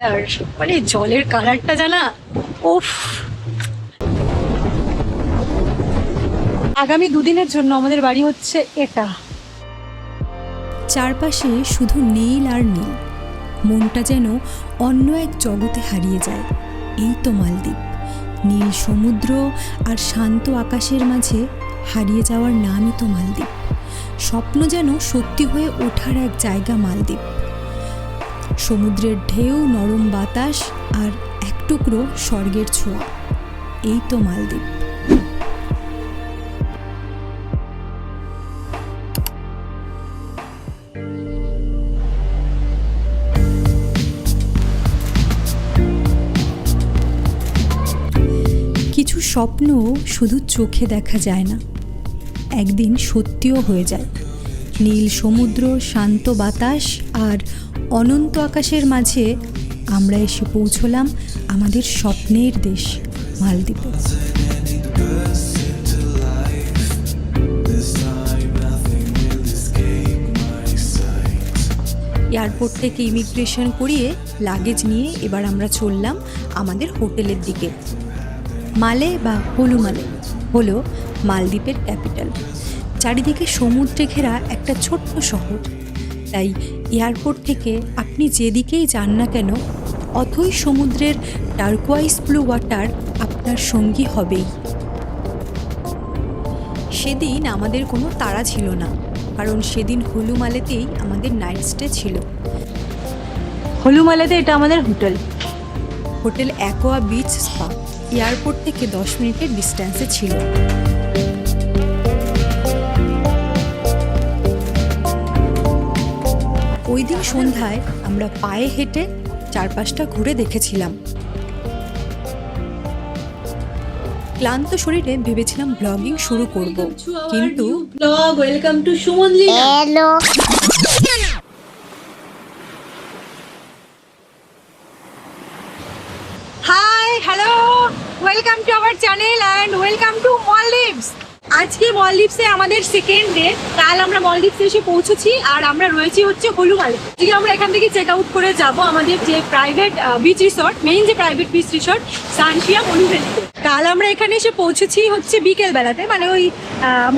আর মানে জলের কালারটা জানা, উফ। আগামী দুদিনের জন্য আমাদের বাড়ি হচ্ছে এটা। চারপাশে শুধু নীল আর নীল, মনটা যেন অন্য এক জগতে হারিয়ে যায়। এই তো মালদ্বীপ, নীল সমুদ্র আর শান্ত আকাশের মাঝে হারিয়ে যাওয়ার নামই তো মালদ্বীপ। স্বপ্ন যেন সত্যি হয়ে ওঠার এক জায়গা মালদ্বীপ। সমুদ্রের ঢেউ, নরম বাতাস আর এক টুকরো স্বর্গের ছোঁয়া, এই তো মালদ্বীপ। কিছু স্বপ্ন শুধু চোখে দেখা যায় না, একদিন সত্যিও হয়ে যায়। নীল সমুদ্র, শান্ত বাতাস আর অনন্ত আকাশের মাঝে আমরা এসে পৌঁছলাম আমাদের স্বপ্নের দেশ মালদ্বীপে। এয়ারপোর্ট থেকে ইমিগ্রেশন করিয়ে লাগেজ নিয়ে এবার আমরা চললাম আমাদের হোটেলের দিকে। মালে বা হলুমালে হলো মালদ্বীপের ক্যাপিটাল। চারিদিকে সমুদ্রে ঘেরা একটা ছোট্ট শহর, তাই এয়ারপোর্ট থেকে আপনি যেদিকেই যান না কেন, অথই সমুদ্রের টার্কোয়াইজ ব্লু ওয়াটার আপনার সঙ্গী হবেই। সেদিন আমাদের কোনো তাড়া ছিল না, কারণ সেদিন হলুমালেতেই আমাদের নাইট স্টে ছিল। হলুমালেতে এটা আমাদের hotel. Hotel aqua beach spa airport থেকে 10 মিনিটের ডিস্ট্যান্সে ছিল। ওই দিন সন্ধ্যায় আমরা পায়ে হেঁটে চারপাশটা ঘুরে দেখেছিলাম। ক্লান্ত শরীরে ভেবেছিলাম ব্লগিং শুরু করব, কিন্তু blog welcome to Suman Leena. Hello, hi, hello, welcome to our channel and welcome to Maldives. আজকে মলদ্বীপসে আমাদের সেকেন্ড ডে। কাল আমরা মলদ্বীপসে এসে পৌঁছেছি আর আমরা রয়েছি হচ্ছে হলুমালে। আজকে আমরা এখান থেকে চেক আউট করে যাব আমাদের যে প্রাইভেট বিচ রিসর্ট, মেইন যে প্রাইভেট বিচ রিসর্ট সানশিয়া উলুভ্যালিতে। কাল আমরা এখানে এসে পৌঁছেছি হচ্ছে বিকেল বেলাতে, মানে ওই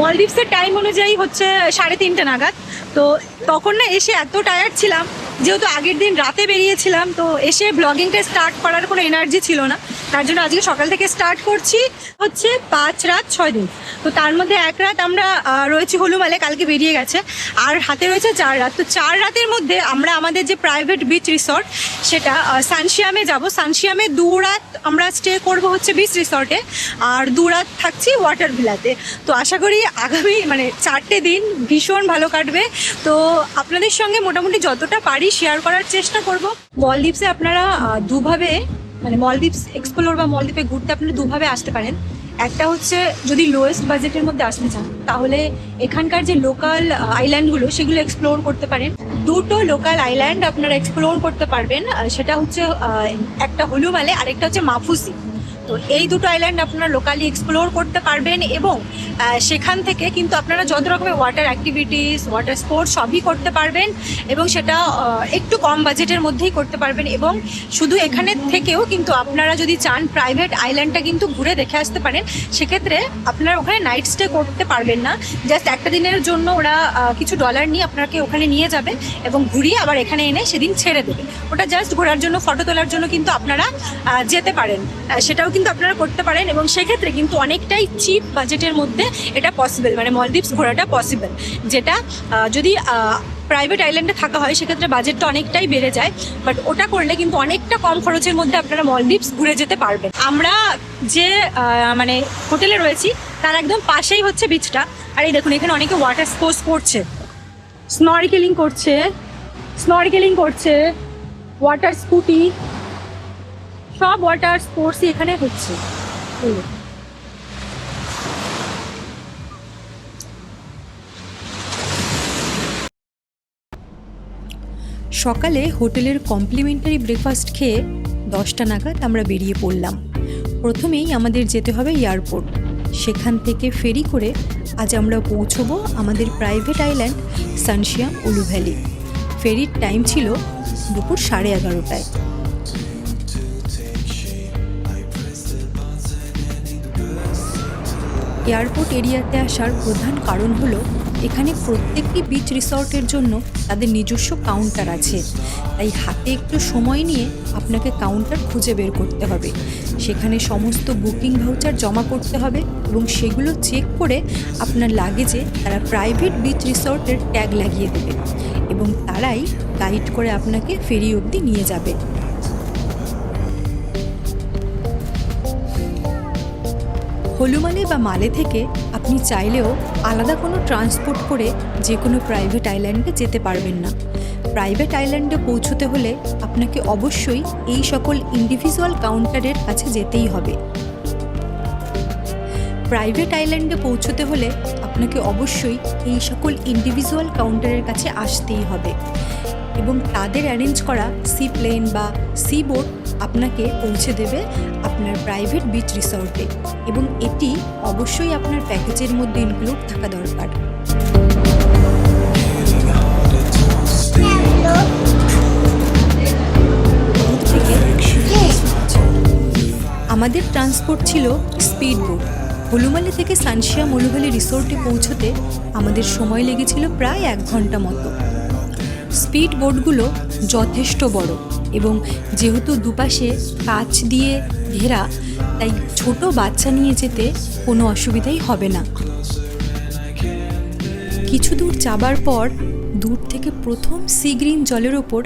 মলদ্বীপসের টাইম অনুযায়ী হচ্ছে 3:30 নাগাদ। তো তখন না এসে এত টায়ার্ড ছিলাম, যেহেতু আগের দিন রাতে বেরিয়েছিলাম, তো এসে ব্লগিংটা স্টার্ট করার কোনো এনার্জি ছিল না। তার জন্য আজকে সকাল থেকে স্টার্ট করছি হচ্ছে 5 রাত 6 দিন। তো তার মধ্যে 1 রাত আমরা রয়েছি হলুমালে, কালকে বেরিয়ে গেছে, আর হাতে রয়েছে 4 রাত। তো 4 রাতের মধ্যে আমরা আমাদের যে প্রাইভেট বিচ রিসর্ট সেটা সানশিয়ামে যাব। সানশিয়ামে 2 রাত আমরা স্টে করব হচ্ছে বিচ রিসর্টে, আর 2 রাত থাকছি ওয়াটার ভিলাতে। তো আশা করি আগামী 4টে দিন ভীষণ ভালো কাটবে। তো আপনাদের সঙ্গে মোটামুটি যতটা পারি শেয়ার করার চেষ্টা করব। মলদ্বীপসে আপনারা দুভাবে, মলদ্বীপস এক্সপ্লোর বা মলদ্বীপে ঘুরতে আপনারা দুভাবে আসতে পারেন। একটা হচ্ছে যদি লোয়েস্ট বাজেটের মধ্যে আসতে চান, তাহলে এখানকার যে লোকাল আইল্যান্ডগুলো সেগুলো এক্সপ্লোর করতে পারেন। 2টো লোকাল আইল্যান্ড আপনারা এক্সপ্লোর করতে পারবেন, সেটা হচ্ছে একটা হলুমালে আর একটা হচ্ছে মাফুসি। তো এই 2টো আইল্যান্ড আপনারা লোকালি এক্সপ্লোর করতে পারবেন, এবং সেখান থেকে কিন্তু আপনারা যত রকমের ওয়াটার অ্যাক্টিভিটিস, ওয়াটার স্পোর্টস সবই করতে পারবেন, এবং সেটা একটু কম বাজেটের মধ্যেই করতে পারবেন। এবং শুধু এখানে থেকেও কিন্তু আপনারা যদি চান প্রাইভেট আইল্যান্ডটা কিন্তু ঘুরে দেখে আসতে পারেন। সেক্ষেত্রে আপনারা ওখানে নাইট স্টে করতে পারবেন না, জাস্ট একটা দিনের জন্য ওরা কিছু ডলার নিয়ে আপনাকে ওখানে নিয়ে যাবে এবং ঘুরিয়ে আবার এখানে এনে সেদিন ছেড়ে দেবে। ওটা জাস্ট ঘোরার জন্য, ফটো তোলার জন্য কিন্তু আপনারা যেতে পারেন, সেটাও কিন্তু আপনারা করতে পারেন। এবং সেক্ষেত্রে কিন্তু অনেকটাই চিপ বাজেটের মধ্যে এটা পসিবল, মলদ্বীপস ঘোরাটা পসিবল। যেটা যদি প্রাইভেট আইল্যান্ডে থাকা হয় সেক্ষেত্রে বাজেটটা অনেকটাই বেড়ে যায়, বাট ওটা করলে কিন্তু অনেকটা কম খরচের মধ্যে আপনারা মলদ্বীপস ঘুরে যেতে পারবেন। আমরা যে হোটেলে রয়েছি তার একদম পাশেই হচ্ছে বিচটা, আর এই দেখুন এখানে অনেকে ওয়াটার স্পোর্টস করছে, স্নরকেলিং করছে, ওয়াটার স্কুটি, সব ওয়াটার স্পোর্টসই এখানে হচ্ছে। সকালে হোটেলের কমপ্লিমেন্টারি ব্রেকফাস্ট খেয়ে 10টা নাগাদ আমরা বেরিয়ে পড়লাম। প্রথমেই আমাদের যেতে হবে এয়ারপোর্ট, সেখান থেকে ফেরি করে আজ আমরা পৌঁছবো আমাদের প্রাইভেট আইল্যান্ড সানশিয়া উলুভ্যালি। ফেরির টাইম ছিল দুপুর 11:30টায়। এয়ারপোর্ট এরিয়াতে আসার প্রধান কারণ হলো এখানে প্রত্যেকটি বিচ রিসর্টের জন্য তাদের নিজস্ব কাউন্টার আছে, তাই হাতে একটু সময় নিয়ে আপনাকে কাউন্টার খুঁজে বের করতে হবে। সেখানে সমস্ত বুকিং ভাউচার জমা করতে হবে এবং সেগুলো চেক করে আপনার লাগেজে তারা প্রাইভেট বিচ রিসর্টের ট্যাগ লাগিয়ে দেবে এবং তারাই গাইড করে আপনাকে ফেরি অবধি নিয়ে যাবে। হলুমালে বা মালে থেকে আপনি চাইলেও আলাদা কোনো ট্রান্সপোর্ট করে যে কোনো প্রাইভেট আইল্যান্ডে যেতে পারবেন না। প্রাইভেট আইল্যান্ডে পৌঁছতে হলে আপনাকে অবশ্যই এই সকল ইন্ডিভিজুয়াল কাউন্টারের কাছে যেতেই হবে। প্রাইভেট আইল্যান্ডে পৌঁছতে হলে আপনাকে অবশ্যই এই সকল ইন্ডিভিজুয়াল কাউন্টারের কাছে আসতেই হবে এবং তাদের অ্যারেঞ্জ করা সি প্লেন বা সি বোট আপনাকে পৌঁছে দেবে আপনার প্রাইভেট বিচ রিসর্টে এবং এটি অবশ্যই আপনার প্যাকেজের মধ্যে ইনক্লুড থাকা দরকার। আমাদের ট্রান্সপোর্ট ছিল স্পিড বোট। হলুমালি থেকে সানশিয়া মলুভালি রিসোর্টে পৌঁছতে আমাদের সময় লেগেছিল প্রায় 1 ঘন্টা মতো। স্পিড বোটগুলো যথেষ্ট বড় এবং যেহেতু দুপাশে কাঁচ দিয়ে ঘেরা, তাই ছোট বাচ্চা নিয়ে যেতে কোনো অসুবিধাই হবে না। কিছু দূর যাবার পর দূর থেকে প্রথম সি গ্রিন জলের ওপর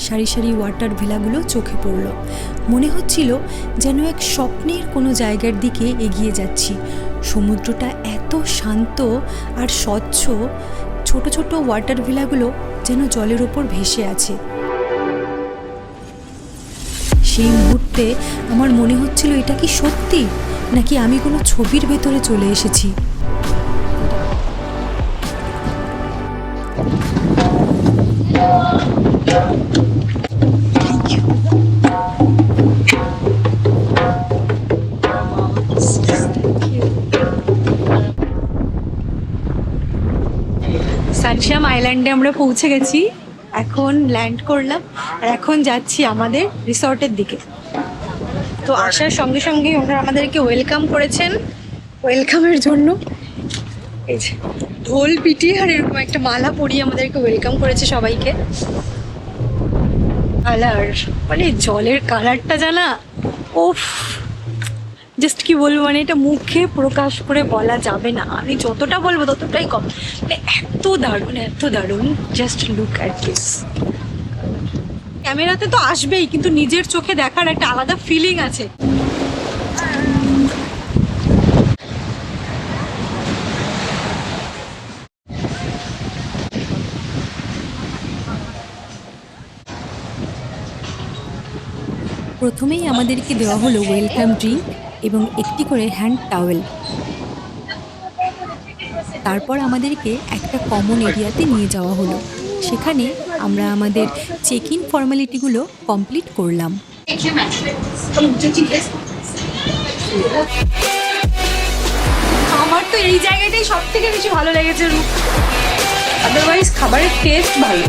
সারি সারি ওয়াটার ভিলাগুলো চোখে পড়ল। মনে হচ্ছিল যেন এক স্বপ্নের কোনো জায়গার দিকে এগিয়ে যাচ্ছি। সমুদ্রটা এত শান্ত আর স্বচ্ছ, ছোট ছোট ওয়াটার ভিলাগুলো যেন জলের ওপর ভেসে আছে। সেই মুহূর্তে আমার মনে হচ্ছিল এটা কি সত্যি নাকি আমি কোনো ছবির ভেতরে চলে এসেছি। সানশিয়াম আইল্যান্ডে আমরা পৌঁছে গেছি, এখন ল্যান্ড করলাম আর এখন যাচ্ছি আমাদের রিসর্টের দিকে। তো আসার সঙ্গে সঙ্গে ওনারা আমাদেরকে ওয়েলকাম করেছেন। ওয়েলকামের জন্য এই যে ঢোল পিটিয়ে আর এরকম একটা মালা পরিয়ে আমাদেরকে ওয়েলকাম করেছে সবাইকে। কালার মানে জলের কালারটা জানা, ওফ, জাস্ট কি বলবো, মানে এটা মুখে প্রকাশ করে বলা যাবে না। আমি যতটা বলবো ততটাই কম, মানে এত দারুণ, এত দারুণ। Just look at this. ক্যামেরাতে তো আসবেই, কিন্তু নিজের চোখে দেখার একটা আলাদা ফিলিং আছে। প্রথমেই আমাদেরকে দেওয়া হলো ওয়েলকাম ড্রিঙ্ক এবং একটি করে হ্যান্ড টাওয়েল। তারপর আমাদেরকে একটা কমন এরিয়াতে নিয়ে যাওয়া হলো। সেখানে আমরা আমাদের চেক ইন ফর্মালিটিগুলো কমপ্লিট করলাম। আমার তো এই জায়গাটাই সব থেকে বেশি ভালো লেগেছে। আদারওয়াইজ খাবারের টেস্ট ভালো।